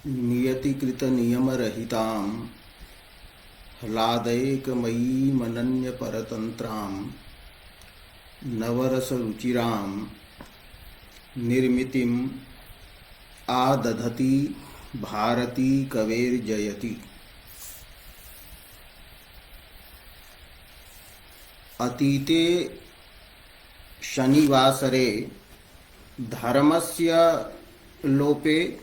नियतिकृत नियम रहितां ह्लादैकमयीमनन्य परतंत्रां नवरस रुचिरां निर्मितिम् आदधति भारती कवेर्जयति। अतीते शनिवासरे धर्मस्य लोपे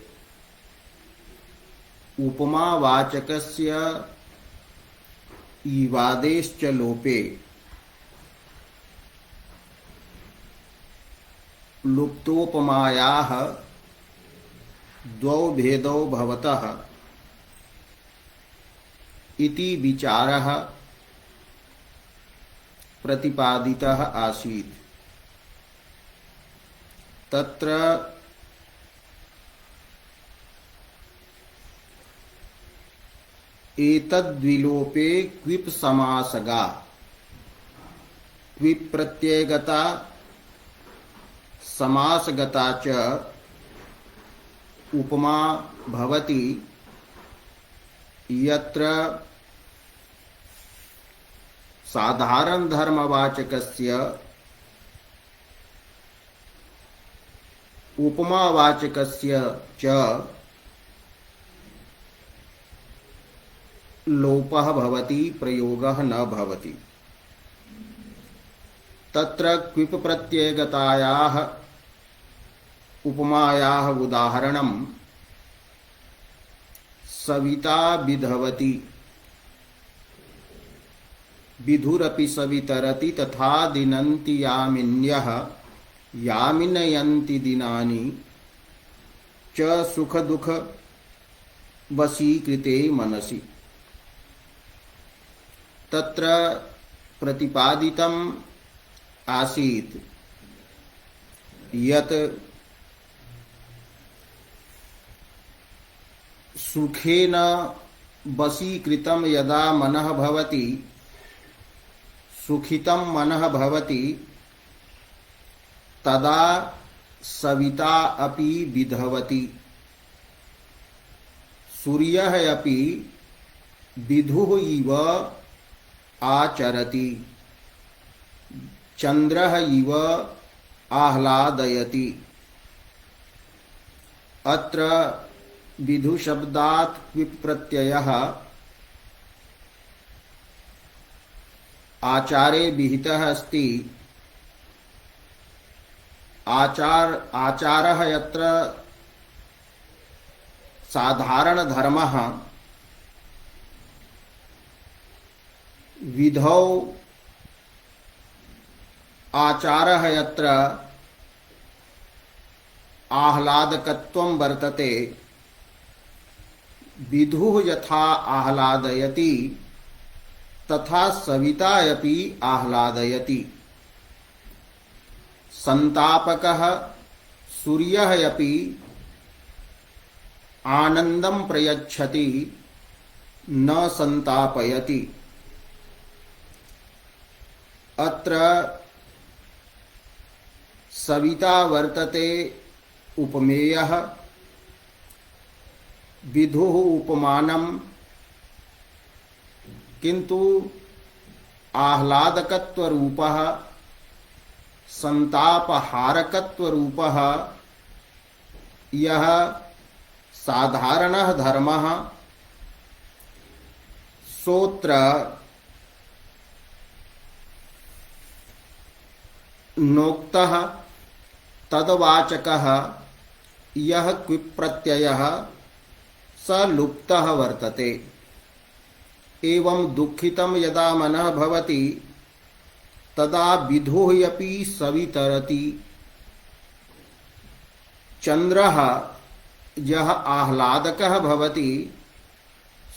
उपमावाचकस्य ईवादेश्च लोपे लुप्तोपमायाः द्वौ भेदौ भवतः इति विचारः प्रतिपादितः आसीत्। तत्र एतद्विलोपे क्विप समासगा क्विप प्रत्ययगता समासगता च उपमा भवति यत्र साधारण धर्मवाचकस्य उपमावाचकस्य च लोपः भवति, प्रयोगः न भवति। तत्र क्विप प्रत्ययगतायाः उपमायाः उदाहरणं सविता विधवति, विधुरपि सवितरति तथा दिनन्ति यामिन्यः यामिनयन्ति दिनानि च सुख दुख वशीकृते मनसि। तत्र प्रतिपादितम् आसीत् यत् सुखेन वशीकृतं यदा मनः भवति, सुखितं मनः भवति, तदा सविता अपि विधवति, सूर्यः अपि विधुः इव आचरति, चंद्रः इव आह्लादयति। अत्र विधु शब्दात् क्विप प्रत्ययः आचारे विहितः अस्ति। आचारः यत्र साधारण धर्मः, विधौ आचारः यत्र आह्लादकत्वं वर्तते, विधुः यथा आह्लादयति तथा सविता अपि आह्लादयति। संतापकः सूर्यः अपि आनंदं प्रयच्छति, न संतापयति। अत्र सविता वर्तते उपमेयः, विधुः उपमानम्, किंतु आह्लादकत्वरूपः संतापहारकत्वरूपः यः साधारणः धर्मः सोत्र नोक्तः तद्वाचकः यः क्विप प्रत्ययः स लुप्तः वर्तते। एवं दुःखितं यदा मनः भवति तदा विधुः अपि सवितरति, चंद्रः यः आह्लादकः भवति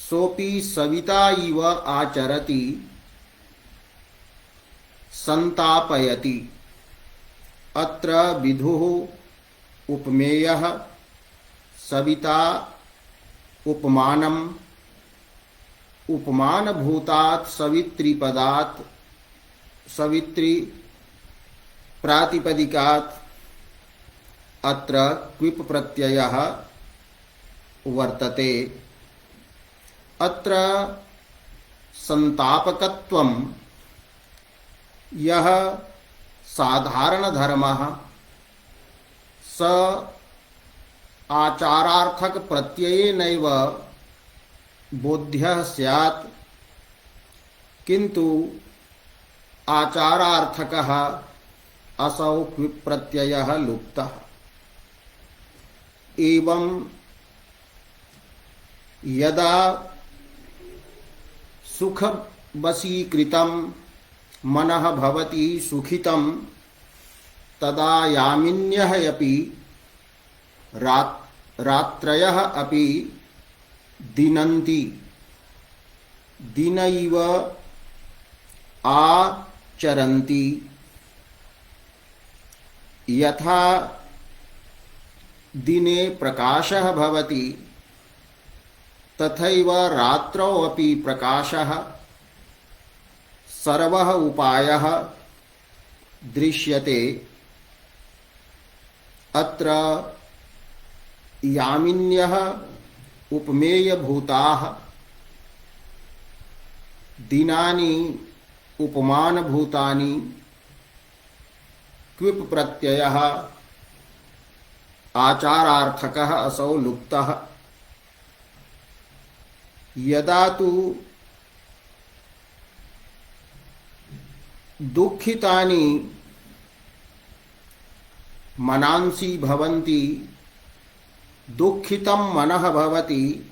सोपि सविता इव आचरति, संतापयति। अत्र विधुः उपमेयः, सविता उपमानम्, उपमानभूतात् सवित्रीपदात् सवित्री प्रातिपदिकात् अत्र क्विप प्रत्ययः वर्तते। अत्र संतापकत्वं यः साधारणधर्मः स आचारार्थक प्रत्ययेनैव बोध्यः स्यात्, किन्तु आचारार्थकः असौ क्विप् प्रत्ययः लुप्तः। एवं यदा सुखवशीकृतं मनः भवति सुखितं, तदा यामिन्यः अपि रात्रयः अपि दिनन्ति, दिनैव आचरन्ति। यथा दिने प्रकाशः भवति तथैव रात्रौ अपि प्रकाशः। सर्वः उपायः दृश्यते। अत्र यामिन्यः उपमेयभूताः, दिनानि उपमानभूतानि, क्विप् प्रत्ययः आचारार्थकः असौ लुप्तः। यदा तु दुःखितानि मनांसि भवन्ति, दुःखितं मनः भवति,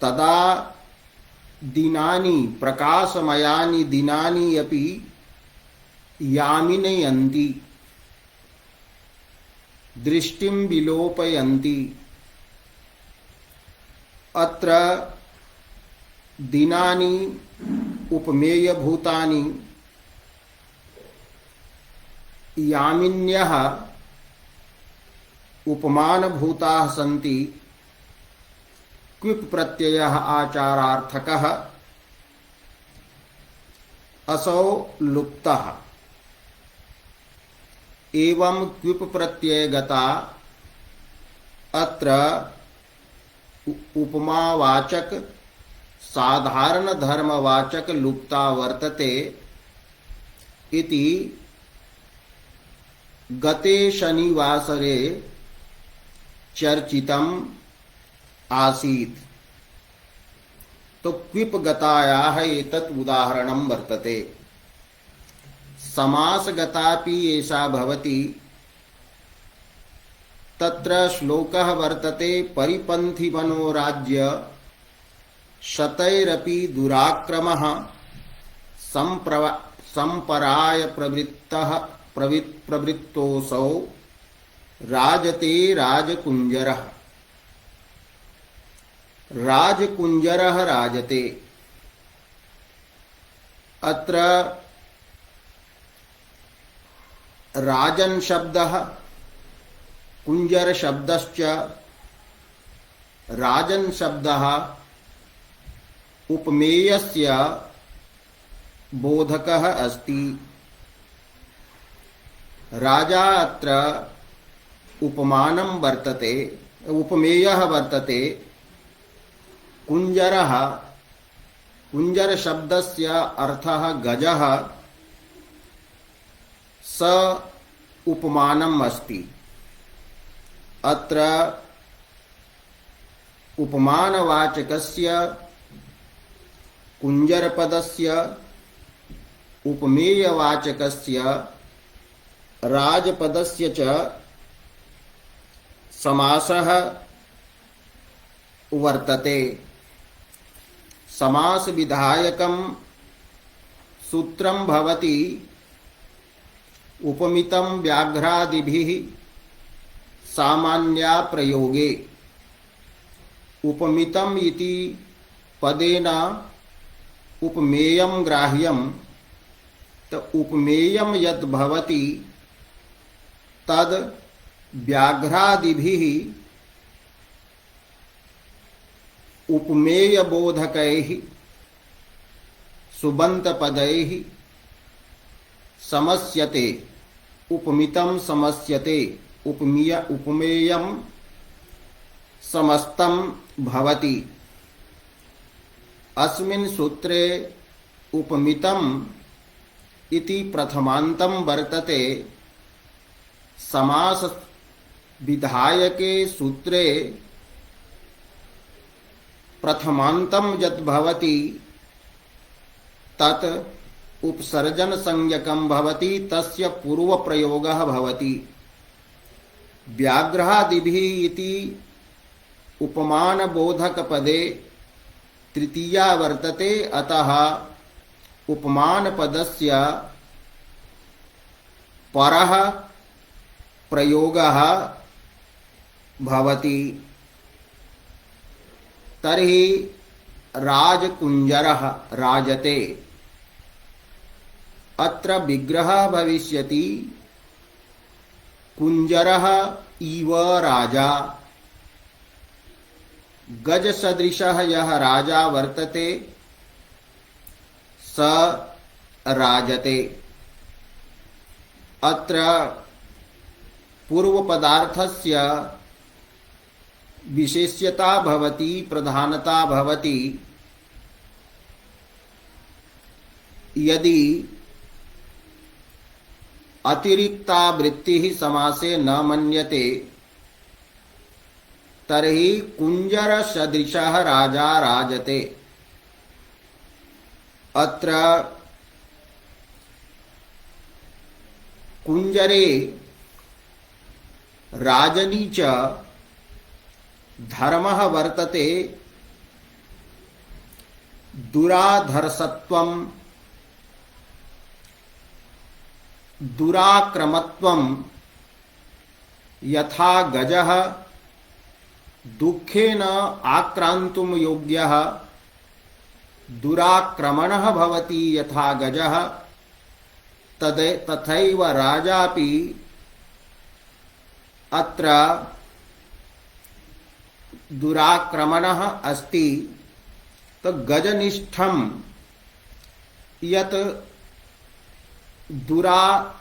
तदा दिनानि प्रकाशमयानि दिनानि अपि यामिनयन्ति, दृष्टिं विलोपयन्ति। अत्र दिनानि उपमेयभूतानि, यामिन्यः उपमानभूताः सन्ति, क्विप् प्रत्ययः आचारार्थकः असौ लुप्तः। एवं क्विप् प्रत्ययगता अत्र उपमावाचक साधारण धर्मवाचक लुप्ता वर्तते इति गते शनिवासरे चर्चितम् आसीत्। तो क्विप् गतायाः एतत् उदाहरणं वर्तते। समासगतापि एषा भवति। तत्र श्लोकः वर्तते, परिपन्थी वनो राज्य शतैरपि दुराक्रमः संपराय प्रवृत्तोऽसौ राजते राजकुंजरः। राजकुंजरः राजते। अत्र राजन् शब्दः, कुंजर शब्दश्च। राजन् शब्दः उपमेयस्य बोधकः अस्ति। राजा अत्र उपमानं वर्तते, उपमेयः वर्तते। कुंजरः, कुंजर शब्दस्य अर्थः गजः, स उपमानम् अस्ति। अत्र उपमानवाचकस्य कुंजरपदस्य उपमेयवाचकस्य राजपदस्य च समासः वर्तते। समास विधायकं सूत्रं भवति उपमितं व्याघ्रादिभिः सामान्या प्रयोगे। उपमितम् इति पदेन उपमेयं ग्राह्यं। तो उपमेयं यद् भवति तद् व्याघ्रादिभिः उपमेयबोधकैः सुबन्तपदैः समस्यते। उपमितं समस्यते। उपमेयं समस्तं भवति। अस्मिन् सूत्रे उपमितम् इति प्रथमान्तं वर्तते। समास विधायके सूत्रे प्रथमान्तं यत् भवति तत् उपसर्जन संज्ञकं भवति, तस्य पूर्व प्रयोगः भवति। व्याघ्रादिभिः इति उपमान बोधक पदे तृतीया वर्तते, अतः उपमान पदस्य परः प्रयोगः भवति। तर्हि राजकुंजरः राजते, अत्र विग्रहः भविष्यति कुंजरः इव राजा। गज सदृशः यः राजा वर्तते स राजते। अत्र पूर्व पदार्थस्य विशेष्यता भवति, प्रधानता भवति। यदि अतिरिक्ता वृत्तिः समासे न मन्यते तर्हि कुंजर सदृशः राजा राजते। अत्र कुंजरे राजनी च धर्मः वर्तते दुराधर्षत्वं दुराक्रमत्वं। यथा गजः दुःखेन आक्रान्तुं योग्यः दुराक्रमणः भवति, यथा गजः तथैव राजापि अत्र दुराक्रमणः अस्ति। तो गजनिष्ठं यत् दुराधर्षत्वं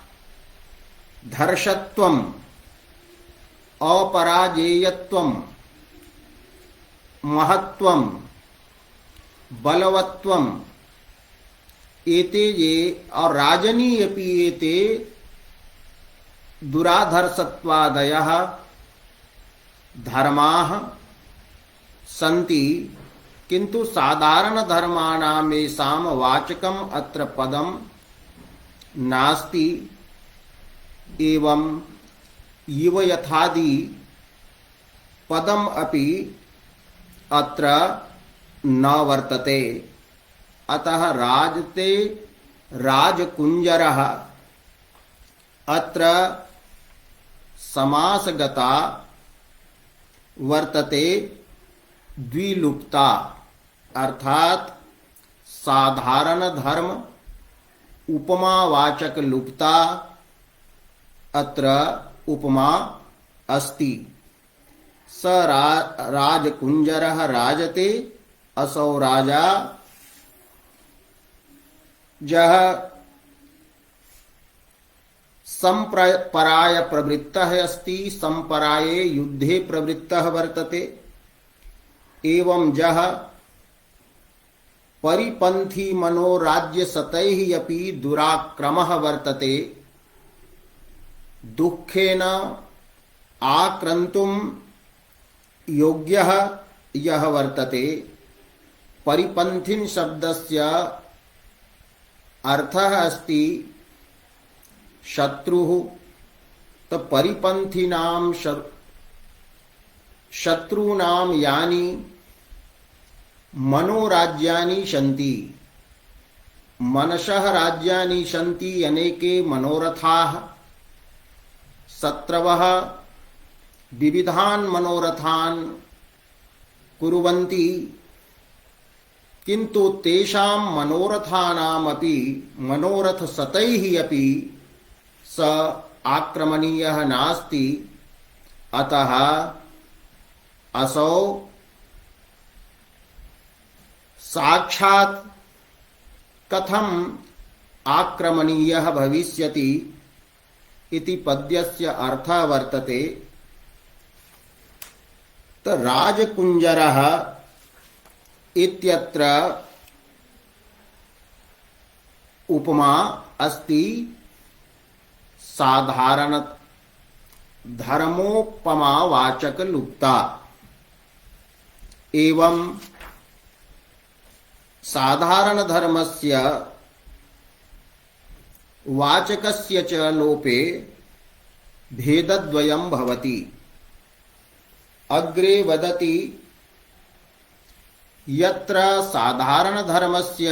अपराजेयत्वं महत्वं बलवत्वं एते ये और राजनी अपि एते दुराधर्षत्वादयः धर्माः सन्ति, किन्तु साधारण धर्माणाम् येषां वाचकम् अत्र पदं नास्ति। एवं इव यथादि पदम् अपि अत्र न वर्तते। अतः राजते राजकुंजरः अत्र समासगता वर्तते द्विलुप्ता, अर्थात साधारण धर्म उपमावाचक लुप्ता अत्र उपमा अस्ति। स राजकुंजरः राजते, असौ राजा जह संपराय प्रवृत्तः अस्ति, संपराये युद्धे प्रवृत्तः वर्तते। एवं जह परिपंथी मनोराज्य सतैः अपि दुराक्रमः वर्तते, दुःखेन आक्रन्तुं योग्यः यः वर्तते। परिपंथिन शब्दस्य अर्थः अस्ति शत्रुः। तो परिपंथिनां शत्रूणां यानि मनोराज्यानि सन्ति, मनसः राज्यानि सन्ति, अनेके मनोरथाः। शत्रवः विविधान् मनोरथान् कुर्वन्ति, किन्तु तेषां मनोरथानामपि मनोरथसतैः अपि स आक्रमणीयः नास्ति। अतः असौ साक्षात् कथम् आक्रमणीयः भविष्यति इति पद्यस्य अर्थः वर्तते। तो राजकुंजरः इत्यत्र उपमा अस्ति साधारण धर्मोपमा वाचक लुप्ता। एवं साधारण धर्मस्य वाचकस्य च लोपे भेदद्वयं भवति। अग्रे वदति यत्र साधारण धर्मस्य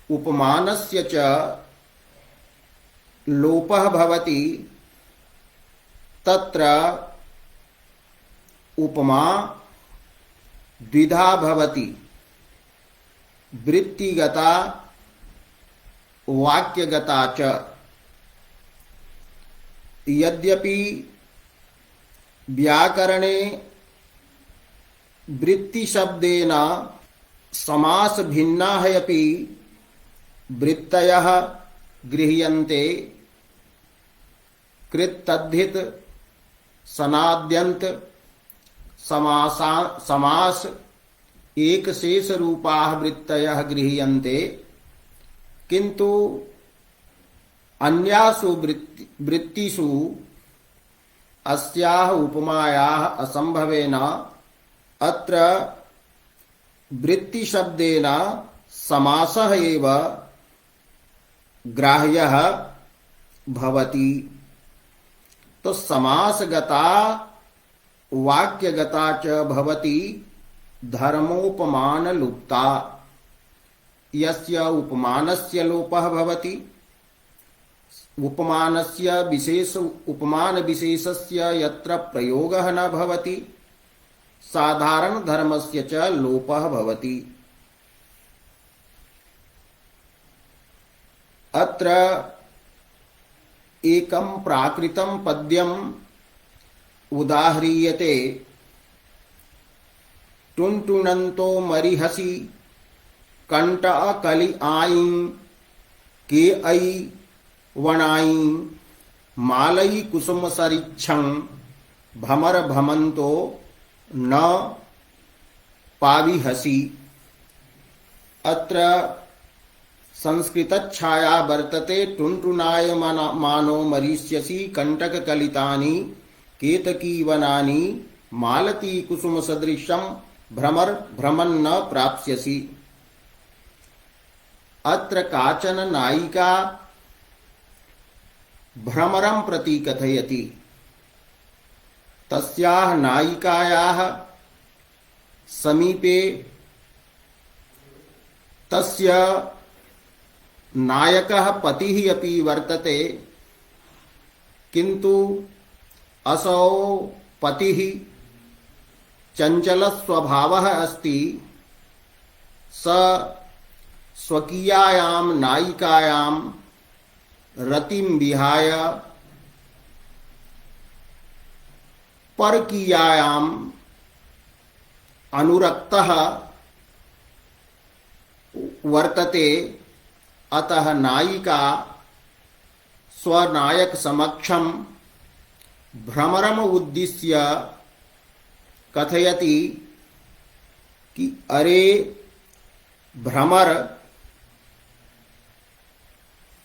उपमानस्य च लोपः भवति तत्र उपमा द्विधा भवति, वृत्तिगता वाक्यगता च। यद्यपि व्याकरणे वृत्तिशब्देन समास भिन्नाः अपि वृत्तयः गृह्यन्ते। कृत तद्धित सनाद्यंत समास एक शेष रूपाः वृत्तयः गृह्यन्ते, किंतु अन्यासु वृत्तिषु अस्याः उपमायाः असंभवेन अत्र वृत्तिशब्देन समासः एव ग्राह्यः भवति। तो समासगता वाक्यगता च भवति धर्मोपमान लुप्ता। यस्य उपमानस्य लोपः भवति, उपमानस्य विशेष उपमान विशेषस्य यत्र प्रयोगः न भवति, साधारण धर्मस्य च लोपः भवति। अत्र एकं प्राकृतं पद्यम् उदाह्रियते। टुनटुनन्तो मरिहसि कंटकलि आईं के आई वनाई मालयी कुसुम सरिच्छं भमर भमंतो न पाविहसि। अत्र संस्कृतच्छाया वर्तते। टुनटुनाय मानो मरीष्यसि कंटककलितानि केतकी वनानि मालती कुसुम सदृशं भ्रमर भ्रमन् न प्राप्स्यसि। अत्र काचन नायिका भ्रमरं प्रति कथयति। तस्याः नायिकायाः समीपे तस्य नायकः पतिः अपि वर्तते, किंतु असौ पतिः चंचल स्वभावः अस्ति। स स्वकीयायां नायिकायां रतिं विहाय परकीयायाम् अनुरक्तः वर्तते। अतः नायिका स्वनायक समक्षं भ्रमरम उद्दिश्य कथयति कि अरे भ्रमर,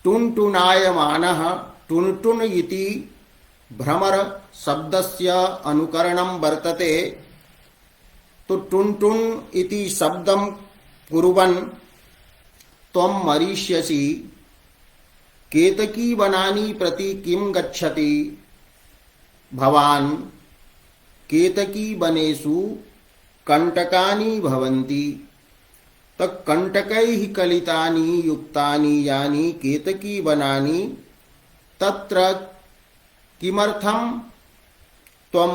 टुनटुनायमानः टुनटुन इति भ्रमर शब्दस्य अनुकरणं वर्तते। तो टुनटुन इति शब्दं कुर्वन् त्वं मरिष्यसि केतकी वनानि प्रति किं गच्छति। भवान् केतकी वनेषु कंटकानि भवन्ति। तो कंटकैः कलितानि युक्तानि यानि केतकी वनानि तत्र किमर्थं त्वं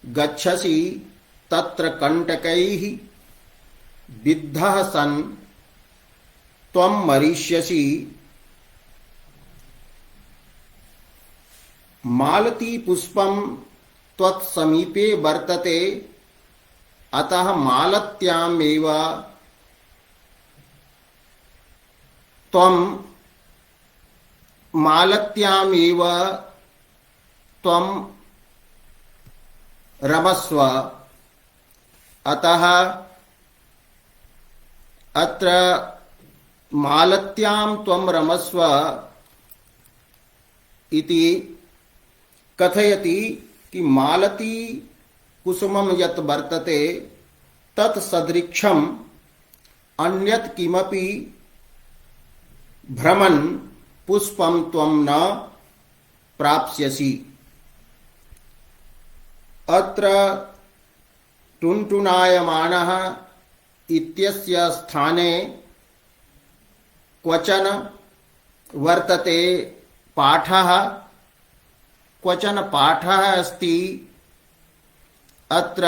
गच्छसि। तत्र कंटकैः विद्धः सन् त्वं मरिष्यसि। मालती पुष्पं त्वत्समीपे वर्तते, अतः मालत्यामेव त्वं रमस्व। अतः अत्र मालत्यां त्वं रमस्व इति कथयति कि मालती कुसुमं यत् वर्तते तत् सदृक्षम् अन्यत् किमपि भ्रमन् पुष्पं त्वं न प्राप्स्यसि। अत्र टुनटुनायमानः इत्यस्य स्थाने क्वचन वर्तते पाठः, क्वचन पाठः अस्ति। अत्र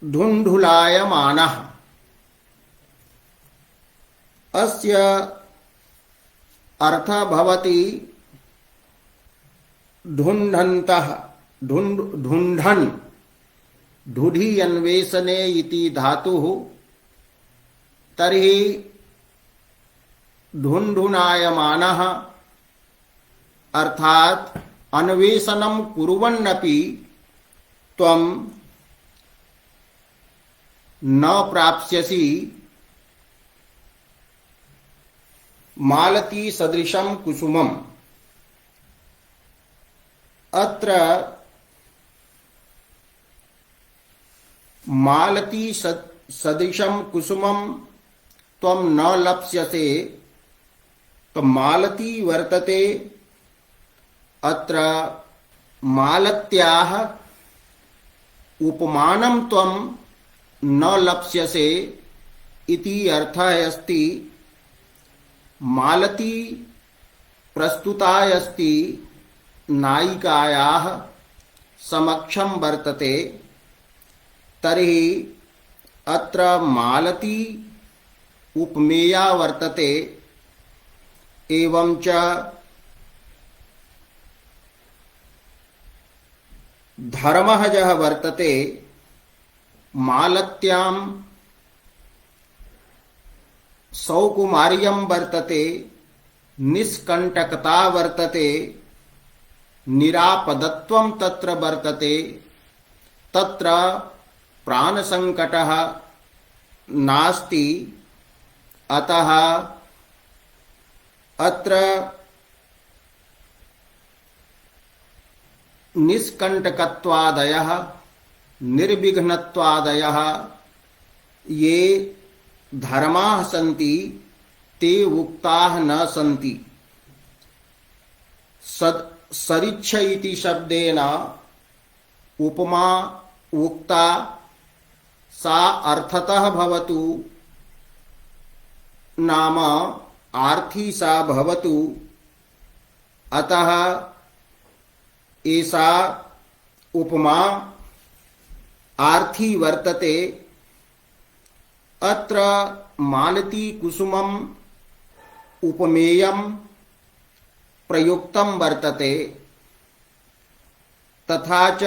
ढुण्ढुलायमानः, अस्य अर्थः भवति ढुण्ढन्तः, ढुण्ढन्, ढुढि अन्वेषणे इति धातुः। तर्हि ढुण्ढुनायमानः अर्थात अन्वेषणं कुर्वन्नपि त्वं न प्राप्स्यसि मालती सदृशं कुसुमम्। अत्र मालती सदृशं कुसुमं त्वं न लप्स्यसे, तो मालती वर्तते। अत्र मालत्याः उपमानं त्वं न लप्स्यसे इति अर्थः अस्ति। मालती प्रस्तुता अस्ति नायिकायाः समक्षं वर्तते। तर्हि अत्र मालती उपमेया वर्तते। एवं च धर्मः यः वर्तते मालत्यां सौकुमार्यं वर्तते, निष्कण्टकता वर्तते, निरापदत्वं तत्र वर्तते। तत्र प्राणसङ्कटः नास्ति। अतः अत्र निष्कण्टकत्वादयः निर्विघ्नत्वादयः ये धर्माः सन्ति ते उक्ताः न सन्ति। सरिच्छ इति शब्देन उपमा उक्ता, सा अर्थतः भवतु नाम आर्थी सा भवतु। अतः एषा उपमा आर्थी वर्तते। अत्र मालती कुसुमम् उपमेयं प्रयुक्तं वर्तते। तथा च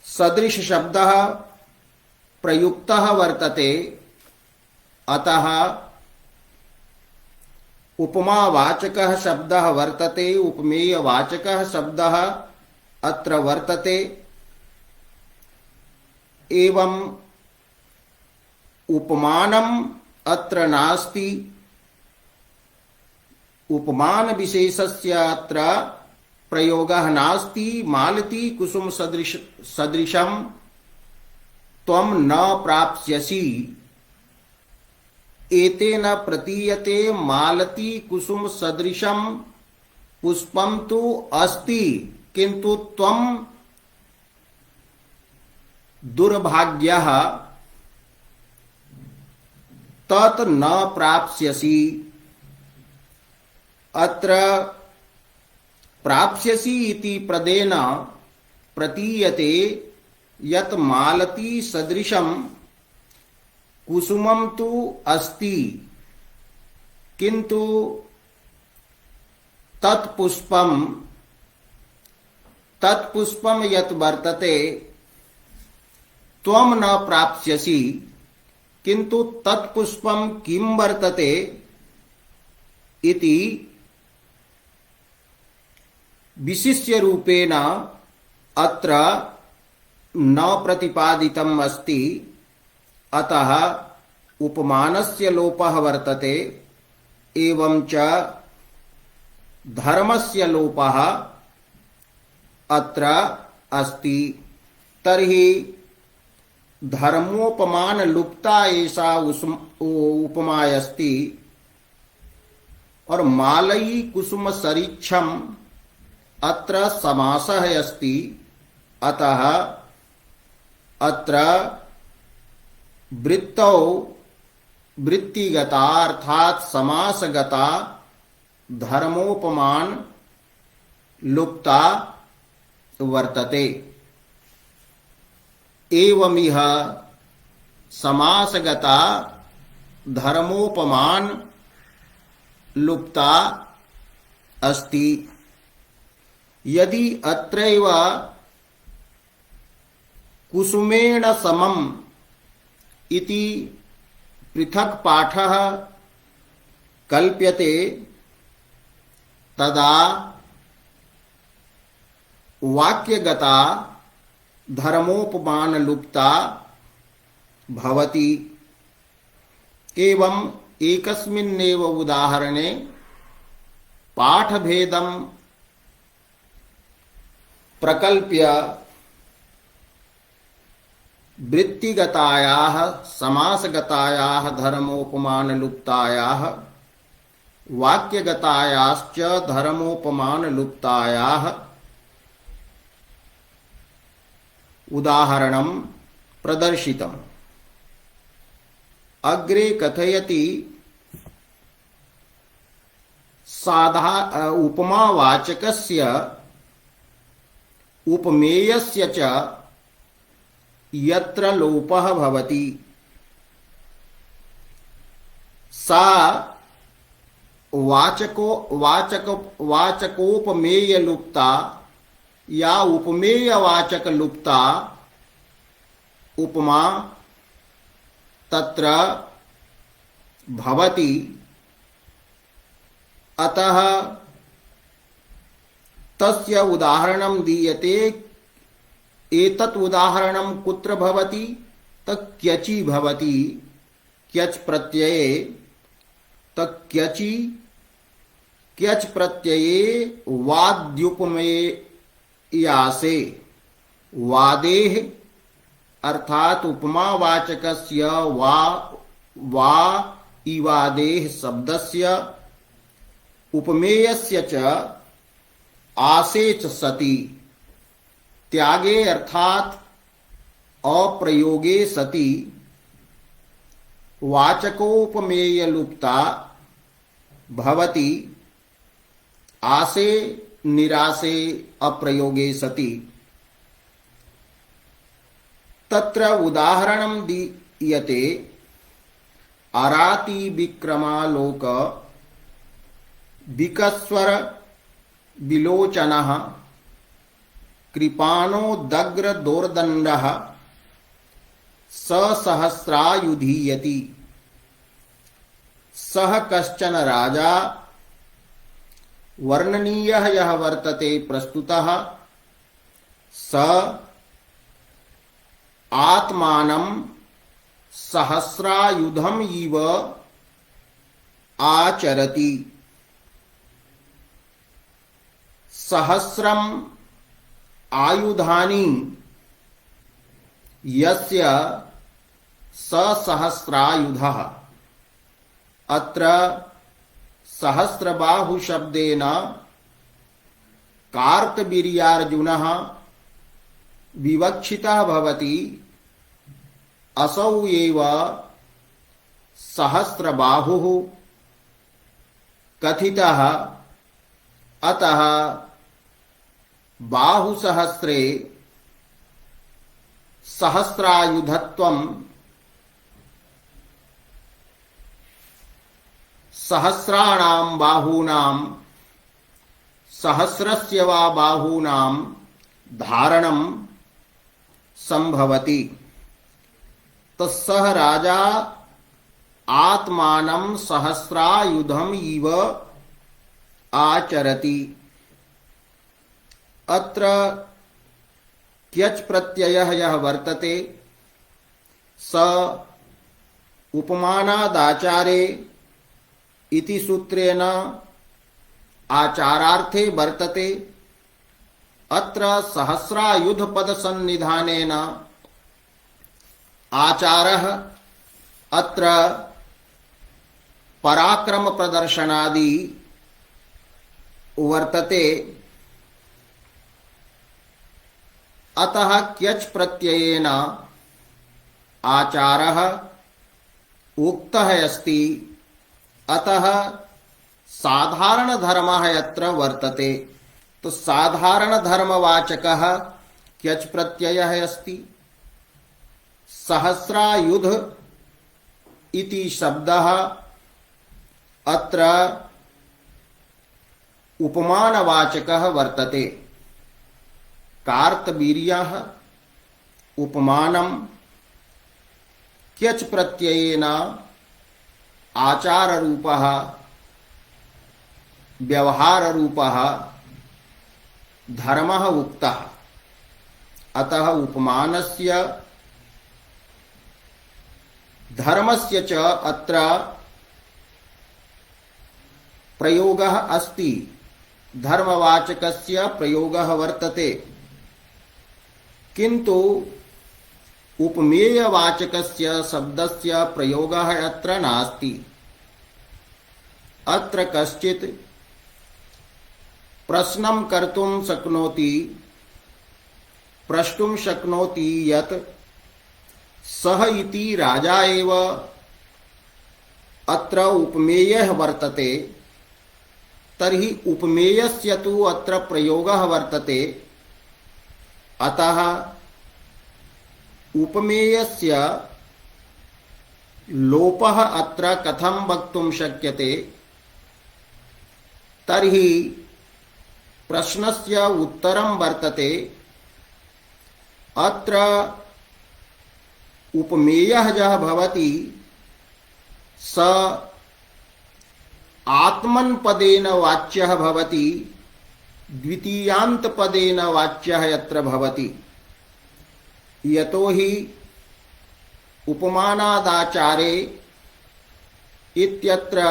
सदृश शब्दः प्रयुक्तः वर्तते। अतः उपमावाचकः शब्दः वर्तते, उपमेयवाचकः शब्दः अत्र वर्तते। एवं उपमानम् अत्र नास्ति। उपमान विशेषस्य अत्र प्रयोगः नास्ति। मालती कुसुम सदृशं त्वं न प्राप्स्यसि। एतेन प्रतीयते मालती कुसुम सदृशं पुष्पं तु अस्ति, किन्तु त्वं दुर्भाग्यः तत् न प्राप्स्यसि। अत्र प्राप्स्यसि इति पदेन प्रतीयते यत् मालती सदृशं कुसुमं तु अस्ति, किन्तु तत्पुष्पं यत् वर्तते त्वं न प्राप्स्यसि। किन्तु तत्पुष्पं किं वर्तते इति विशिष्य रूपेण अत्र न प्रतिपादितम् अस्ति, अतः उपमानस्य लोपः वर्तते। एवं च धर्मस्य लोपः अत्र अस्ति। तर्हि धर्मोपमान लुप्ता एषा उपमायस्ति और मालयी कुसुम सरीक्षम अत्र समासः अस्ति। अतः अत्र वृत्तौ वृत्तिगता अर्थात समासगता धर्मोपमान लुप्ता वर्तते। एवमिह समासगता धर्मोपमान लुप्ता अस्ति। यदि अत्रैव कुसुमेण समम् इति पृथक् पाठः कल्प्यते तदा वाक्यगता धर्मोपमान लुप्ता भवति। एवं एकस्मिन्नेव उदाहरणे पाठभेदं प्रकल्प्य वृत्तिगतायाः समासगतायाः धर्मोपमान लुप्तायाः वाक्यगतायाश्च धर्मोपमान लुप्तायाः उदाहरणं प्रदर्शितम्। अग्रे कथयति उपमावाचकस्य उपमेयस्य च यत्र लोपः भवति सा वाचकोपमेय लुप्ता या उपमेयवाचक लुप्ता उपमा तत्र भवति। अतः तस्य उदाहरणं दीयते। एतत् उदाहरणं कुत्र भवति? क्यचि भवति। क्यच प्रत्यये क्यचि क्यच प्रत्यये वाद्युपमेयासे वादेः अर्थात उपमावाचकस्य वा इवादेः शब्दस्य उपमेयस्य च आसे च सति त्यागे अर्थात अप्रयोगे सति वाचकोपमेय लुप्ता भवति। आसे निरासे अप्रयोगे सति। तत्र उदाहरणं दीयते। आराति विक्रमालोक विकस्वर विलोचनः कृपाणो दग्र दोर्दण्डः सहस्रायुधीयति। सः कश्चन राजा वर्णनीयः यः वर्तते प्रस्तुतः स आत्मानं सहस्रायुधम् इव आचरति। सहस्रम् आयुधानि यस्य स सहस्रायुधः। अत्र सहस्रबाहु शब्देन कार्तवीर्यार्जुनः विवक्षितः भवति। असौ एव सहस्रबाहुः कथितः। अतः बाहुसहस्रे सहस्रायुधत्वं सहस्राणां बाहूनां सहस्रस्य वा बाहूनां धारणं संभवति। तस्सह राजा आत्मानं सहस्रायुधम् इव आचरति। अत्र क्यच प्रत्ययः यः वर्तते स उपमानादाचारे इति सूत्रेण आचारार्थे वर्तते। अत्र सहस्रायुध पद सन्निधानेन आचारः अत्र पराक्रम प्रदर्शनादि वर्तते। अतः क्यच प्रत्ययेन आचारः उक्तः अस्ति। अतः साधारण धर्मः यत्र वर्तते, तो साधारण धर्मवाचकः क्यच प्रत्ययः अस्ति। सहस्रायुध इति शब्दः अत्र उपमानवाचकः वर्तते। कार्तवीर्यः उपमानं क्यच प्रत्ययेन आचाररूपः व्यवहाररूपः धर्मः उक्तः। अतः उपमानस्य धर्मस्य च अत्र प्रयोगः अस्ति। धर्मवाचकस्य प्रयोगः वर्तते, किन्तु उपमेयवाचकस्य शब्दस्य प्रयोगः अत्र नास्ति। अत्र कश्चित् प्रश्नं कर्तुं शक्नोति, प्रष्टुं शक्नोति यत् सः इति राजा एव अत्र उपमेयः वर्तते, तर्हि उपमेयस्य तु अत्र प्रयोगः वर्तते। अतः उपमेयस्य लोपः अत्र कथं वक्तुं शक्यते? तर्हि प्रश्नस्य उत्तरं वर्तते, अत्र उपमेयः यः भवति स आत्मन्पदेन वाच्यः भवति, द्वितीयान्तपदेन वाच्यः यत्र भवति। यतोहि उपमानादाचारे इत्यत्र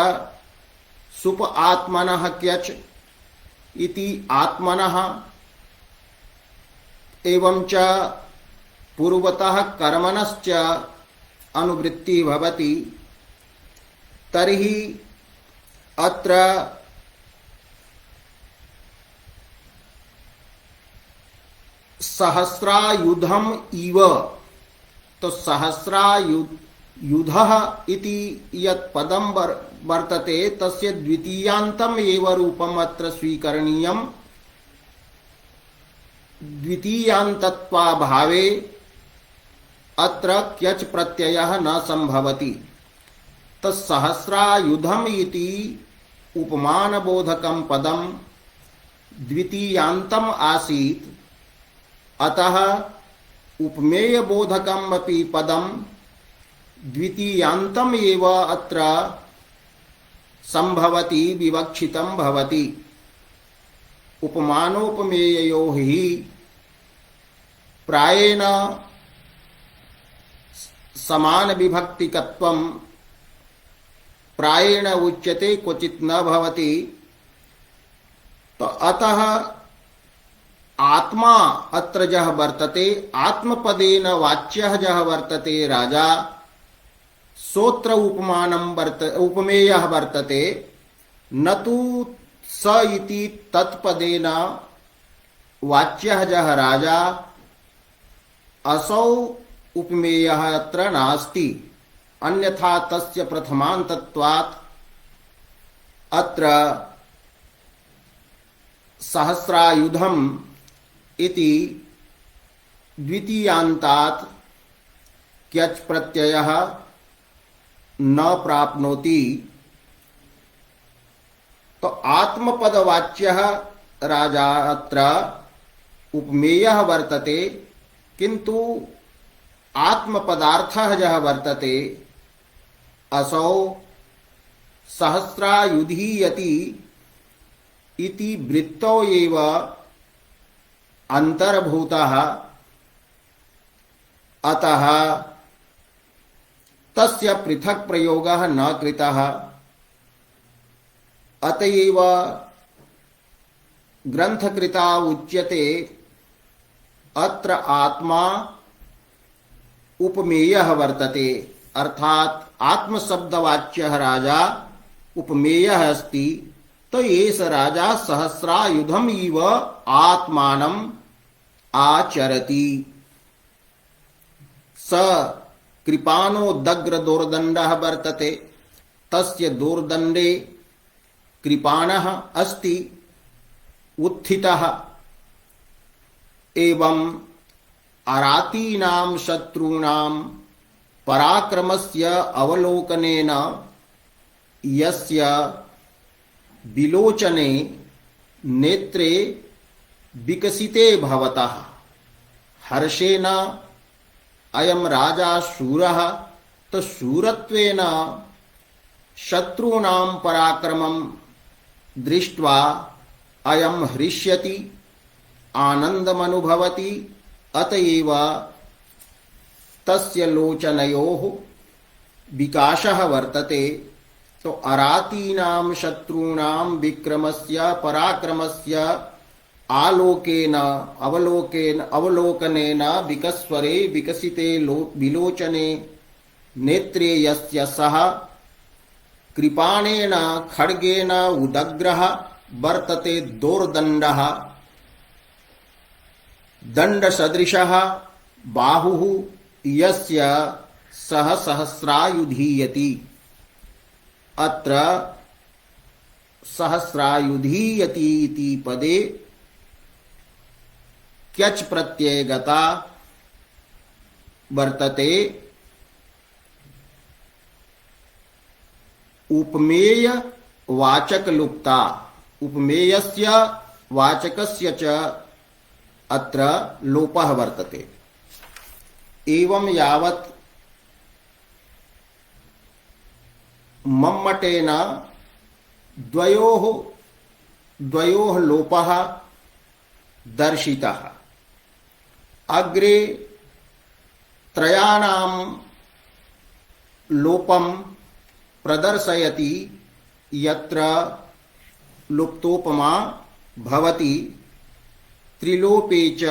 सुप आत्मनः क्यच इति आत्मनः एवं च पूर्वतः कर्मणश्च अनुवृत्ति भवति। तर्हि अत्र सहस्रायुधम इव, तो सहस्रायुधः इति यत् पदं वर्तते तस्य द्वितीयान्तम् एव रूपम् अत्र स्वीकरणीयम्। द्वितीयान्तत्वाभावे अत्र क्यच प्रत्ययः न संभवति। तत्सहस्रायुधम् इति उपमानबोधकं पदं द्वितीयान्तम् आसीत्। अतः उपमेयबोधकम् अपि पदं द्वितीयान्तम् एव अत्र संभवति, विवक्षितं भवति। उपमानोपमेययोः हि प्रायेण समान विभक्तिकत्वं प्रायेण उच्यते, क्वचित न भवति। तो अतः आत्मा अत्र यः वर्तते, आत्मपदेन वाच्यः यः वर्तते राजा, सोत्र उपमेयः वर्तते, न तु स इति तत्पदेन वाच्यः यः राजा, असौ उपमेयः अत्र नास्ति। अन्यथा तस्य प्रथमान्तत्वात् अत्र सहस्रायुधम् इति द्वितीयान्तात् क्यच प्रत्ययः न प्राप्नोति। तो आत्मपदवाच्यः राजा अत्र उपमेयः वर्तते, किन्तु आत्मपदार्थः यः वर्तते असौ सहस्रायुधीयति इति वृत्तौ एव अंतर्भूतः अतः तस्य पृथक् प्रयोगः न कृतः। अतएव ग्रंथकृता उच्यते अत्र आत्मा उपमेयः वर्तते, अर्थात आत्मशब्दवाच्यः राजा उपमेयः अस्ति। तो एष राजा सहस्रायुधम इव आत्मानम् आचरति। स कृपानो दग्र दोर्दण्डः वर्तते, तस्य दोर्दण्डे कृपाणः अस्ति उत्थितः। एवं अरातीनां शत्रूणां पराक्रमस्य अवलोकनेन यस्य विलोचने नेत्रे विकसिते भवतः हर्षेण अयं राजा शूरः, तो शूरत्वेन शत्रूणां पराक्रमं दृष्ट्वा अयं हृष्यति, आनन्दमनुभवति। अतएव तस्य लोचनयोः विकासः वर्तते। तो अरातीनां शत्रूणां विक्रमस्य पराक्रमस्य आलोकेन अवलोकनेन विकस्वरे विकसिते विलोचने नेत्रे यस्य सः कृपाणेन खड्गेन उदग्रः वर्तते दोर्दण्डः दण्डसदृशः बाहुः यस्य सः सहस्रायुधीयति। अत्र सहस्रायुधीयति इति पदे क्यच प्रत्ययगता वर्तते। उपमेय वाचक लुप्ता, उपमेयस्य वाचकस्य च अत्र लोपः वर्तते। एवं यावत् मम्मटेन द्वयोः लोपः दर्शितः। अग्रे त्रयाणां लोपं प्रदर्शयति, यत्र लुप्तोपमा भवति। त्रिलोपे च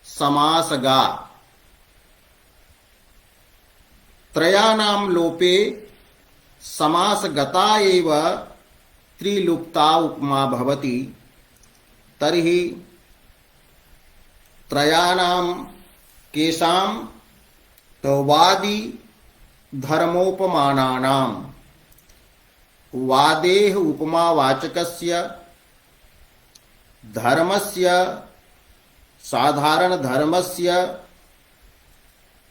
समासगा। त्रयाणां लोपे समासगता एव त्रिलुप्ता उपमा भवति। तर्हि त्रयाणां केषां तो वादी धर्मोपमानानां, वादेः उपमावाचकस्य धर्मस्य साधारण धर्मस्य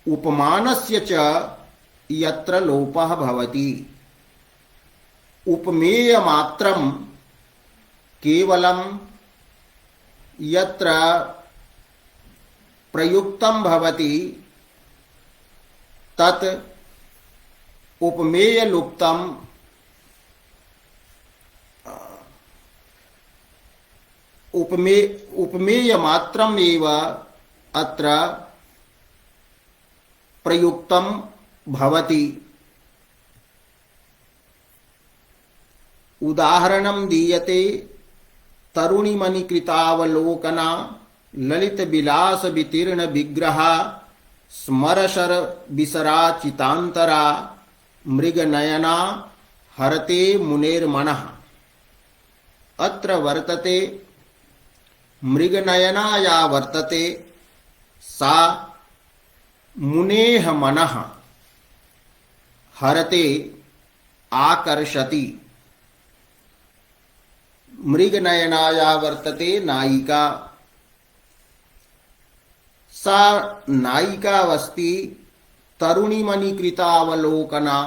उपमानस्य च यत्र लोपः भवति। उपमेयमात्रं केवलं यत्र प्रयुक्तं भवति तत् उपमेयलुप्तं उपमेयमात्रम् एव अत्र प्रयुक्तं भवति। उदाहरणं दीयते तरुणीमणिकृतावलोकना ललित विलास वितीर्ण विग्रहा स्मरशर विसराचितांतरा मृगनयना हरते मुनेर्मनः। अत्र वर्तते मृगनयना या वर्तते सा मुनेः मनः हरते आकर्षति। मृगनयना या वर्तते नायिका, सा नायिकावस्ति तरुणीमणिकृतावलोकना।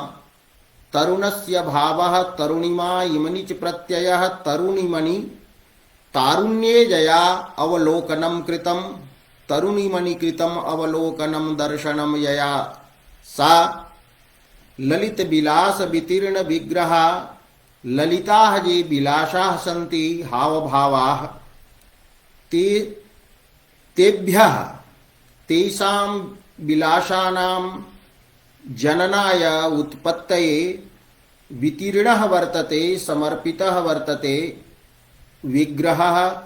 तरुणस्य भावः तरुणिमा इमनि च प्रत्ययः तरुणीमणि तारुण्ये जया अवलोकनं कृतं। तरुणीमणिकृतम् अवलोकनं दर्शनं यया सा ललित विलास वितीर्ण विग्रहा। ललिताः ये विलासाः सन्ति हावभावाः ते तेभ्यः तेषां विलासानां जननाय उत्पत्तये वितीर्णः वर्तते, समर्पितः वर्तते विग्रहः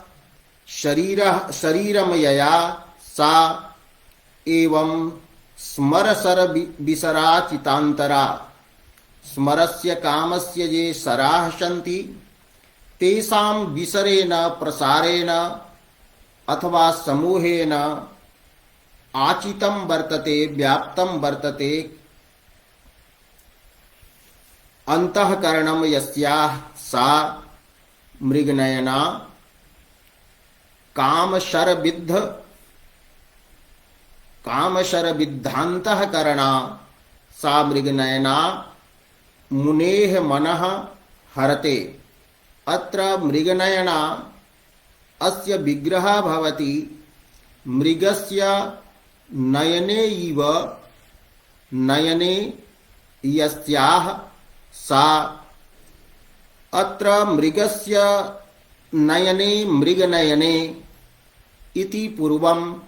शरीरमयया सा एवं स्मरसर विसरा चितान्तरा। स्मरस्य कामस्य ये सराः सन्ति तेषां विसरेण प्रसारेण अथवा समूहेन आचितं वर्तते, व्याप्तं वर्तते अंतःकरणं यस्याः सा मृगनयना कामशरविद्धान्तःकरणा सा मृगनयना मुनेः मनः हरते। अत्र मृगनयना अस्य विग्रहः भवति मृगस्य नयने इव, नयने यस्याः सा। अत्र मृगस्य नयने मृगनयने इति पूर्वं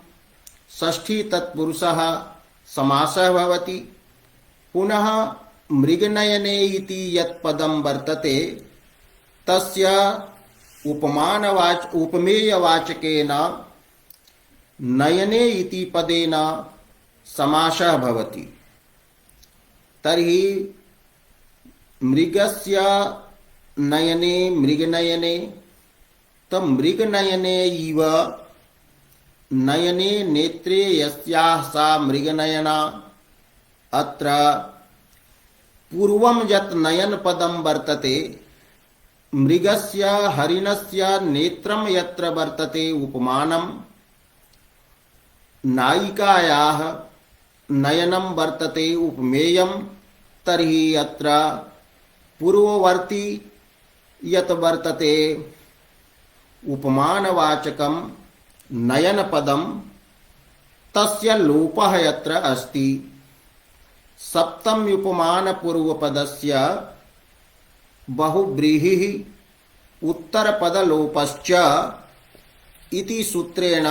षष्ठी तत्पुरुषः समासः भवति। पुनः मृगनयने इति यत् पदं वर्तते तस्य उपमेयवाचकेन नयने इति पदेन समासः भवति। तर्हि मृगस्य नयने मृगनयने, तो मृगनयने इव नयने नेत्रे यस्याः सा मृगनयना। अत्र पूर्वं यत् नयन पदं वर्तते मृगस्य हरिणस्य नेत्रं यत्र वर्तते उपमानं, नायिकायाः नयनं वर्तते उपमेयं। तर्हि अत्र पूर्ववर्ती यत् वर्तते उपमानवाचकं नयनपदं तस्य लोपः यत्र अस्ति। सप्तम्युपमानपूर्वपदस्य बहुव्रीहिः उत्तरपदलोपश्च इति सूत्रेण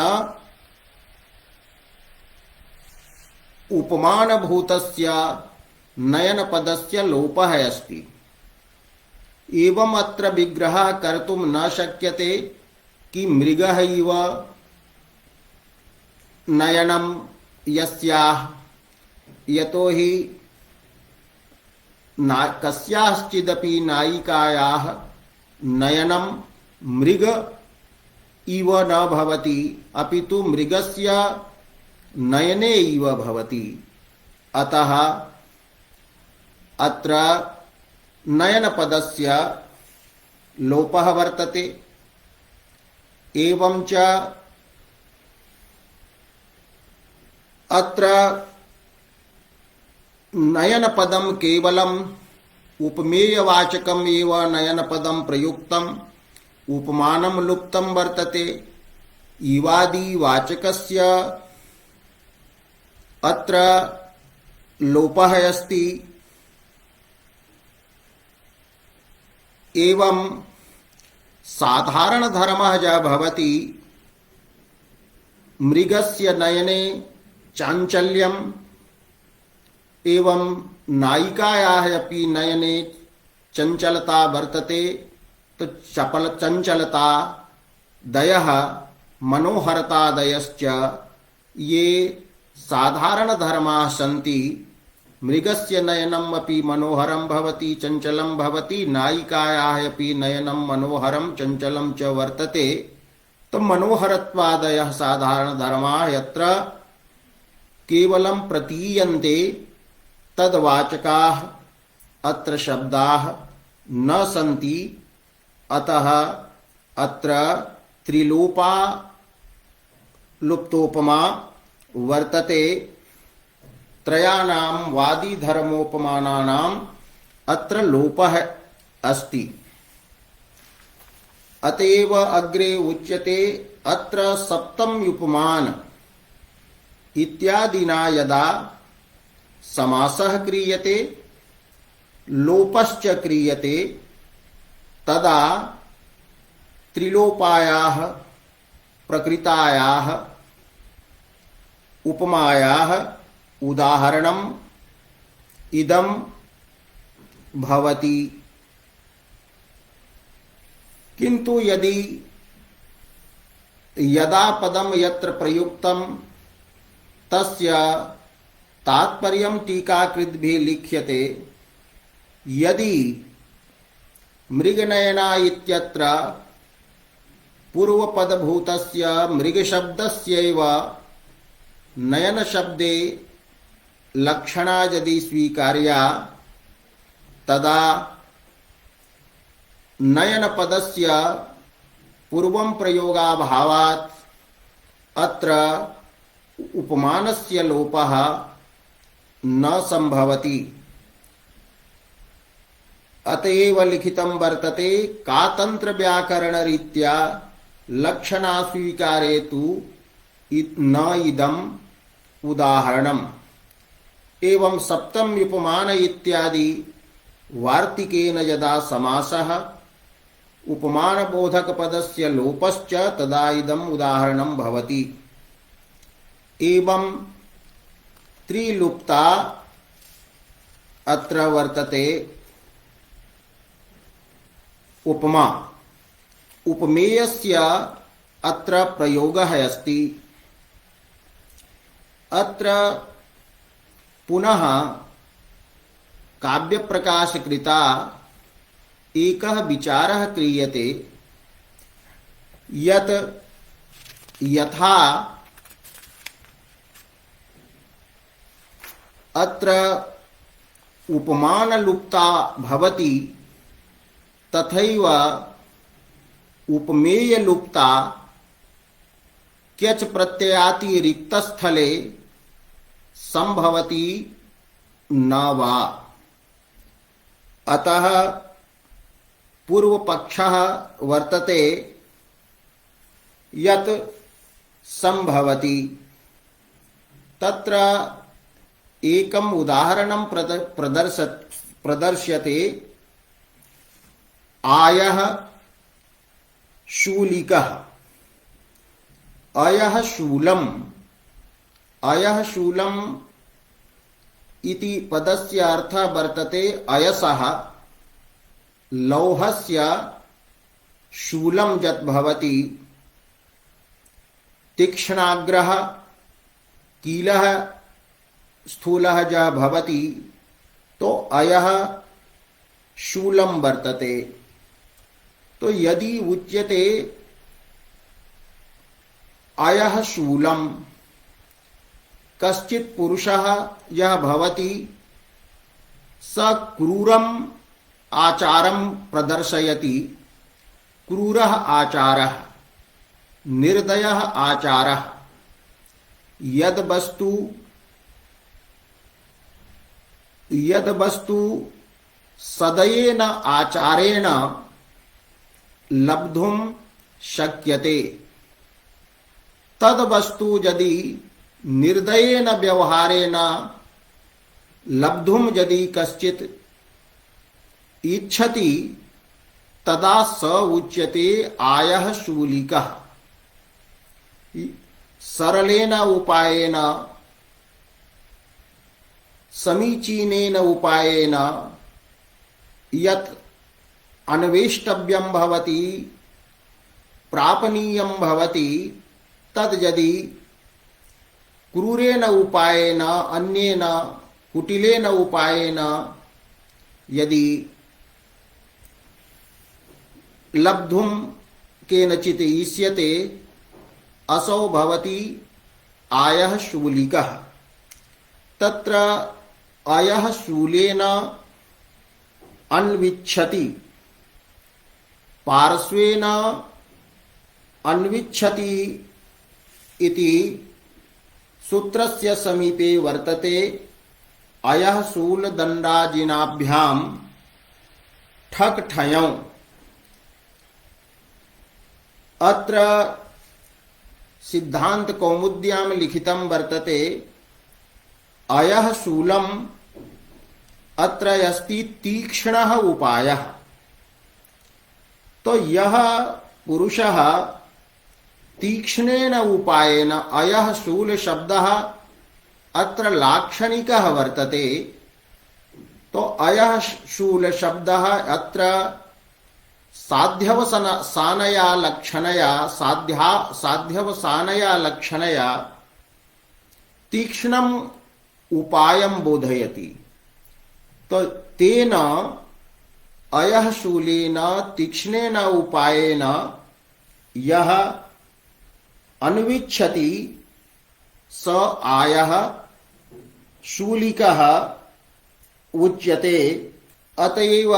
उपमानभूतस्य नयनपदस्य लोपः अस्ति। एवं अत्र विग्रहः कर्तुं न शक्यते कि मृगः इव नयनं यस्याः, यतो हि कस्याश्चिदपि नायिकायाः नयनं मृग इव न भवति, अपितु मृगस्य नयने इव भवति। अतः अत्र नयनपदस्य लोपः वर्तते। एवं च अत्र नयनपदं केवलम् उपमेयवाचकम् एव नयनपदं प्रयुक्तम्, उपमानं लुप्तं वर्तते। इवादिवाचकस्य अत्र लोपः अस्ति। एवं साधारण धर्मः ज भवति मृगस्य नयने चाञ्चल्यम् एवं नायिकायाः अपि नयने चञ्चलता वर्तते। तो चञ्चलता दयः मनोहरतादयश्च ये साधारण धर्माः सन्ति। मृगस्य नयनम् अपि मनोहरं भवति, चञ्चलं भवति, नायिकायाः अपि नयनं मनोहरं चञ्चलं च वर्तते। तो मनोहरत्वादयः साधारण धर्माः यत्र केवलं प्रतीयन्ते तद्वाचकाः अत्र शब्दाः न सन्ति। अतः अत्र त्रिलोपा लुप्तोपमा वर्तते। त्रयाणां वादी धर्मोपमानानाम् अत्र लोपः अस्ति। अतएव अग्रे उच्यते अत्र सप्तम्युपमान इत्यादिना यदा समासः क्रियते लोपश्च क्रियते तदा त्रिलोपायाः प्रकृतायाः उपमायाः उदाहरणम् इदं भवति। किंतु यदि यदा पदम यत्र प्रयुक्तम तस्य तात्पर्यं टीकाकृद्भिः लिख्यते। यदि मृगनयना इत्यत्र पूर्वपदभूतस्य मृगशब्दस्यैव नयनशब्दे लक्षणा यदि स्वीकार्या तदा नयनपदस्य पूर्वं प्रयोगाभावात् अत्र उपमानस्य लोपः न संभवति। अतएव लिखितं वर्तते कातंत्र व्याकरण रीत्या लक्षणा स्वीकारे तु न इदम् उदाहरणम्। एवं सप्तम उपमान इत्यादि वार्तिकेन यदा समासः उपमान बोधक पदस्य लोपश्च तदा इदम् उदाहरणं भवति। एवं त्रिलुप्ता अत्र वर्तते उपमा। उपमेयस्य अत्र प्रयोगः अस्ति। अत्र पुनः काव्यप्रकाशकृता एकः विचारः क्रियते यत् यथा अत्र उपमानलुप्ता भवति तथैव उपमेयलुप्ता क्यच प्रत्ययाति रिक्तस्थले संभवति न वा। अतः पूर्वपक्षः वर्तते यत् संभवति। तत्र एकम् उदाहरणं प्रदर्श्यते। आयः शूलिकः। अयः शूलम्। अयः शूलम् इति पदस्य अर्थः वर्तते अयसः लौहस्य शूलं यत् भवति तीक्ष्णाग्रः कीलः स्थूलः च भवति तो अयः शूलं वर्तते। तो यदि उच्यते अयः शूलं कश्चित् पुरुषः यः भवति स क्रूरम् आचारं प्रदर्शयति। क्रूरः आचारः निर्दयः आचारः। यद् वस्तु सदयेन आचारेण लब्धुं शक्यते तद् वस्तु यदि निर्दयेन व्यवहारेण लब्धुं यदि कश्चित् इच्छति तदा स उच्यते आयः शूलिकः। सरलेन उपायेन समीचीनेन उपायेन यत् अन्वेष्टव्यं भवति प्रापणीयं भवति तद् यदि क्रूरेण उपायेन अन्येन कुटिलेन उपायेन यदि लब्धुं केनचित् इष्यते असौ भवति आयः शूलिकः। तत्र अयः शूलेन अन्विच्छति पार्श्वेन अन्विच्छति इति सूत्रस्य समीपे वर्तते अयः शूलदण्डाजिनाभ्यां ठक् ठयौ। अत्र सिद्धांत कौमुद्यां लिखितं वर्तते अयः शूलम् अत्र अस्ति तीक्ष्णः उपायः। तो यह पुरुषः तीक्ष्णेन उपायेन अयः शूलशब्दः अत्र लाक्षणिकः वर्तते। तो अयः शूलशब्दः अत्र साध्यवसानया लक्षणया तीक्ष्णम् उपायं बोधयति। तो तेन अयः शूलेन तीक्ष्णेन उपायेन यः अन्विच्छति स आयः शूलिकः उच्यते। अतएव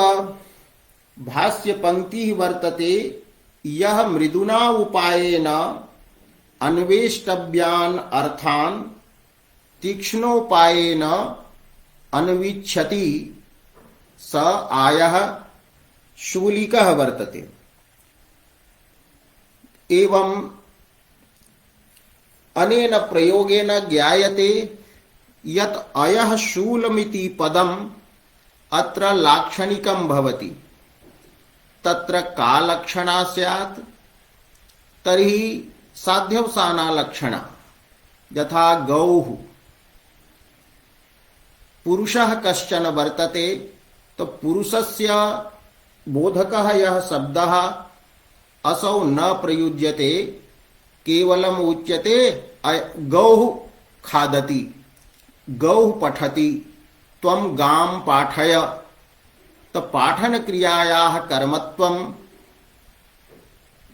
भाष्य पंक्ति वर्तते यह मृदुना उपायेन अन्वेष्टव्यान् अर्थान् तीक्ष्णोपायेन अन्विच्छति स आयः शूलिकः वर्तते। एवं अनेन प्रयोगेन ज्ञायते यत् अयः शूलमिति पदम् अत्र लाक्षणिकं भवति। तत्र का लक्षणा स्यात्? तर्हि साध्यवसाना लक्षणा। यथा गौः पुरुषः कश्चन वर्तते, तो पुरुषस्य बोधकः यः शब्दः असौ न प्रयुज्यते, केवलम् उच्यते गौः खादति, गौः पठति, त्वं गां पाठय। तो पाठन क्रियायाः कर्मत्वं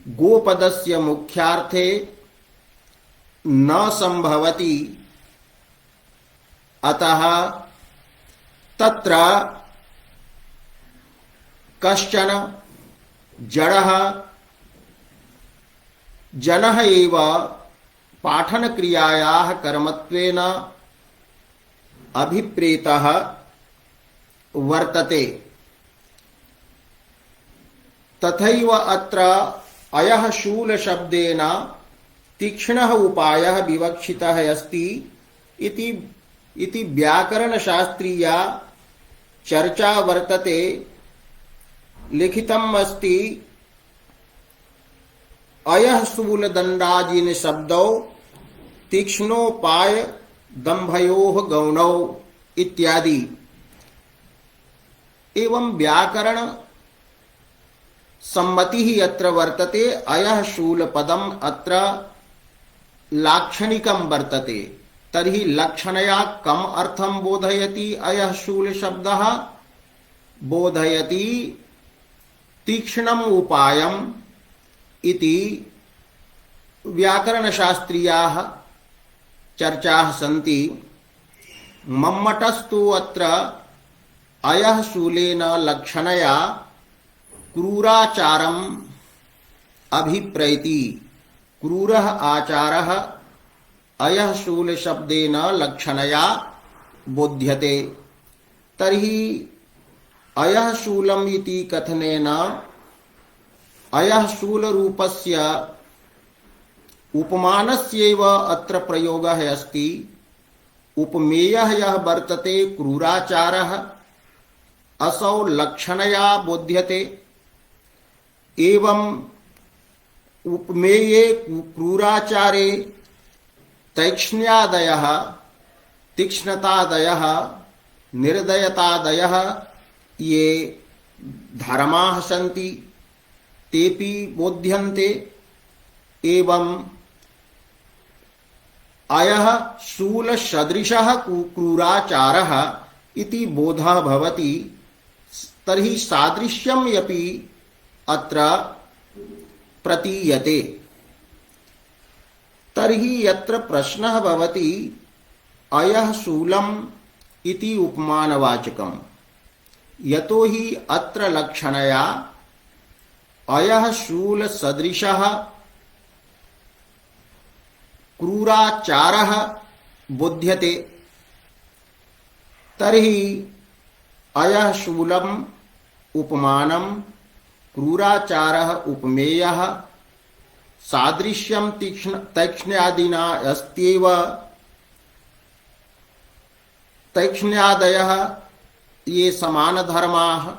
गोपदस्य मुख्यार्थे न संभवति। अतः तत्र कश्चन जडः जनः एव पाठन क्रियायाः कर्मत्वेन अभिप्रेतः वर्तते। तथैव अत्र अयः शूलशब्देन तीक्ष्णः उपायः विवक्षितः अस्ति इति व्याकरणशास्त्रीया चर्चा वर्तते। लिखितम् अस्ति अयः शूलदण्डाजिन शब्दौ तीक्ष्णोपाय दम्भयोः गौणौ इत्यादि। एवं व्याकरण सम्मति ही अत्र वर्तते। अयः शूलपदम् अत्र लाक्षणिकं वर्तते। तर्हि लक्षणया कम अर्थं बोधयति अयः शूलशब्दः? बोधयति तीक्ष्णम् उपायम् इति व्याकरणशास्त्रीयाः चर्चाः सन्ति। मम्मटस्तु अत्र अयः शूलेन लक्षणया क्रूराचारम् अभिप्रैति। क्रूरः आचारः अयः शूलशब्देन लक्षणया बोध्यते। तर्हि अयः शूलम् इति कथनेन अयः शूलरूपस्य उपमानस्यैव अत्र प्रयोगः अस्ति। उपमेयः यः वर्तते क्रूराचारः असौ लक्षणया बोध्यते। एवं उपमेये क्रूराचारे तैक्ष्ण्यादयः, तीक्ष्णतादयः, निर्दयतादयः ये धर्माः सन्ति तेपि बोध्यन्ते। एवं अयः शूलसदृशः क्रूराचारः इति बोधः भवति। तर्हि सादृश्यम् अपि अत्र प्रतीयते। तर्हि यत्र प्रश्नः भवति अयः शूलम् इति उपमानवाचकम्, यतो हि अत्र लक्षणया अयः शूलसदृशः क्रूराचारः बोध्यते। तर्हि अयः शूलम् उपमानं, क्रूराचारः उपमेयः, सादृश्यं तैक्ष्ण्यादिना अस्त्येव। तैक्ष्ण्यादयः ये समानधर्माः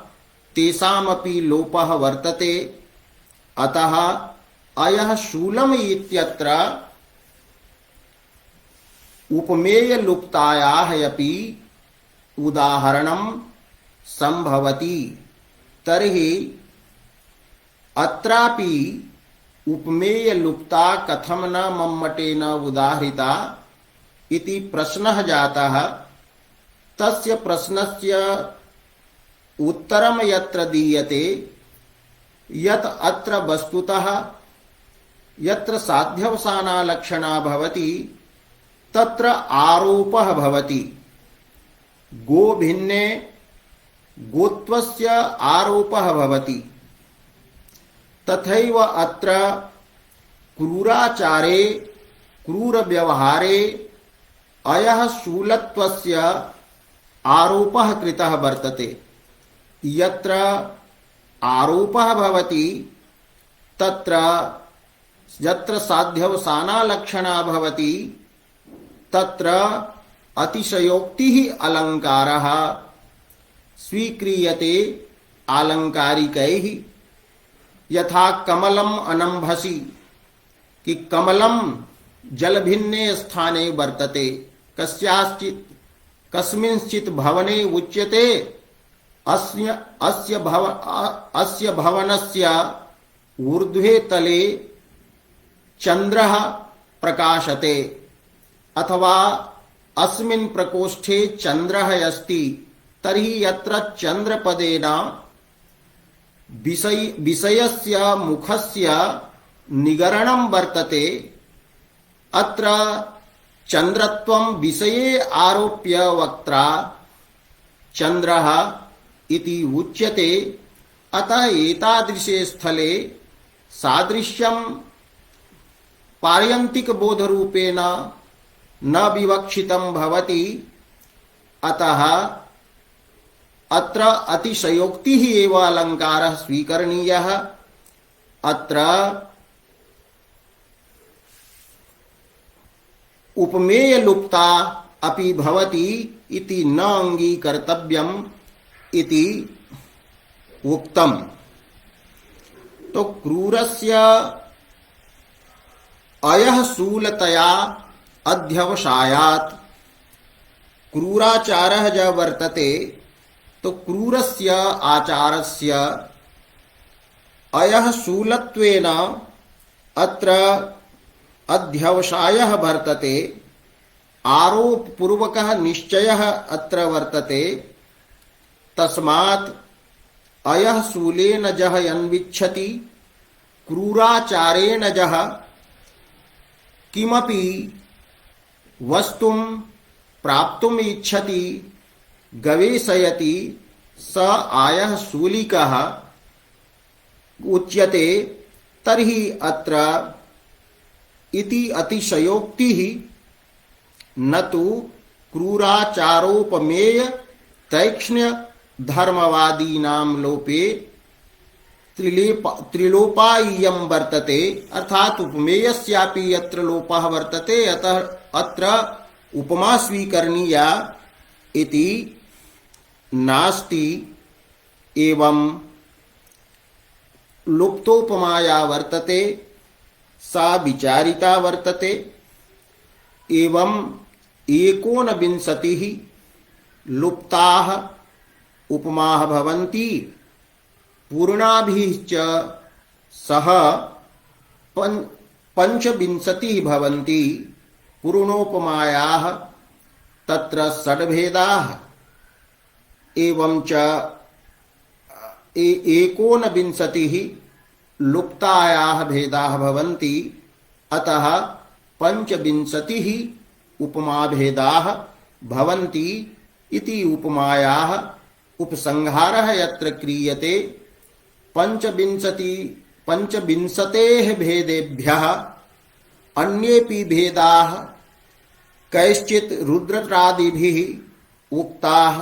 तेषामपि लोपः वर्तते। अतः अयः शूलम् इत्यत्र उपमेयलुप्तायाः अपि उदाहरणं संभवति तर्हि अत्रापि उपमेयलुप्ता कथं न मम्मटेन उदाहृता इति प्रश्नः जातः। तस्य प्रश्नस्य उत्तरं यत्र दीयते यत् अत्र वस्तुतः यत्र साध्यवसाना भवति तत्र आरोपः भवति। गोभिन्ने गोत्वस्य आरोपः भवति। तथैव अत्र क्रूराचारे क्रूरव्यवहारे अयः शूलत्वस्य आरोपः कृतः वर्तते। यत्र आरोपः भवति तत्र यत्र साध्यवसाना लक्षणा भवति तत्र अतिशयोक्तिः अलङ्कारः स्वीक्रियते आलङ्कारिकैः। यथा कमलम् अनम्भसि कि कमलं जलभिन्ने स्थाने वर्तते, कस्मिंश्चित् भवने उच्यते अस्य भवनस्य ऊर्ध्वे तले चन्द्रः प्रकाशते, अथवा अस्मिन् प्रकोष्ठे चन्द्रः अस्ति। तर्हि यत्र चन्द्रपदेन विषयस्य मुखस्य निगरणं वर्तते अत्र चन्द्रत्वं विषये आरोप्य वक्त्रा चन्द्रः इति उच्यते। अतः एतादृशे स्थले सादृश्यं पारयन्तिक बोधरूपेण न विवक्षितं भवति। अतः अत्र अतिशयोक्तिः एव अलङ्कारः स्वीकरणीयः। अत्र उपमेयलुप्ता अपि भवति इति न अङ्गीकर्तव्यम् इति उक्तम्। तो क्रूरस्य अयः शूलतया अध्यवसायात्, क्रूराचारः ज वर्तते तो क्रूरस्य आचारस्य अयः शूलत्वेन अत्र अध्यवसायः वर्तते, आरोपपूर्वकः निश्चयः अत्र वर्तते। तस्मात् अयः शूलेन जः यन्विच्छति क्रूराचारेण जः किमपि वस्तुं प्राप्तुम् इच्छति गवेषयति स आयः शूलिकः उच्यते। तर्हि अत्र इति अतिशयोक्तिः न तु क्रूराचारोपमेय तैक्ष्ण्य धर्मवादीनां लोपे त्रिलोपाय्यं वर्तते। अर्थात उपमेयस्यापि यत्र लोपः वर्तते अतः अत्र उपमा स्वीकरणीया इति नास्ति। एवं लुप्तोपमाया वर्तते सा विचारिता वर्तते। एवं एकोनविंशतिः लुप्ताः उपमाः भवन्ति, पूर्णाभिश्च सह पंचविंशतिः भवन्ति। पूर्णोपमायाः तत्र षड्भेदाः एवं च एकोनविंशतिः लुप्तायाः भेदाः भवन्ति। अतः पंचविंशतिः उपमाभेदाः भवन्ति इति उपमायाः उपसंहारः यत्र क्रियते पंचविंशतेः भेदेभ्यः अन्येपि भेदाः कैश्चित् रुद्रत्रादिभिः उक्ताः,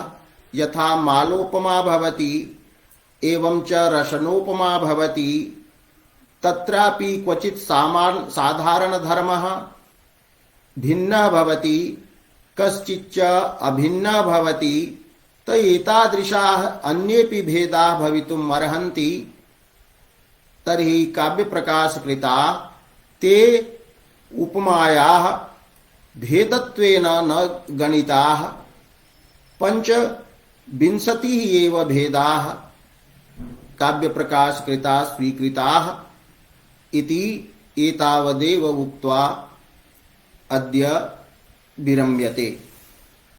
यथा मालोपमा भवति एवं च रसनोपमा भवति। तत्रापि क्वचित् साधारणधर्मः भिन्नः भवति, कश्चिच्च अभिन्नः भवति। तो एतादृशाः अन्येपि भेदाः भवितुम् अर्हन्ति। तर्हि काव्यप्रकाशकृता ते उपमायाः भेदत्वेन न गणिताः पंचविंशतिः एव भेदाः काव्यप्रकाशकृता स्वीकृताः इति एतावदेव उक्त्वा अद्य विरम्यते।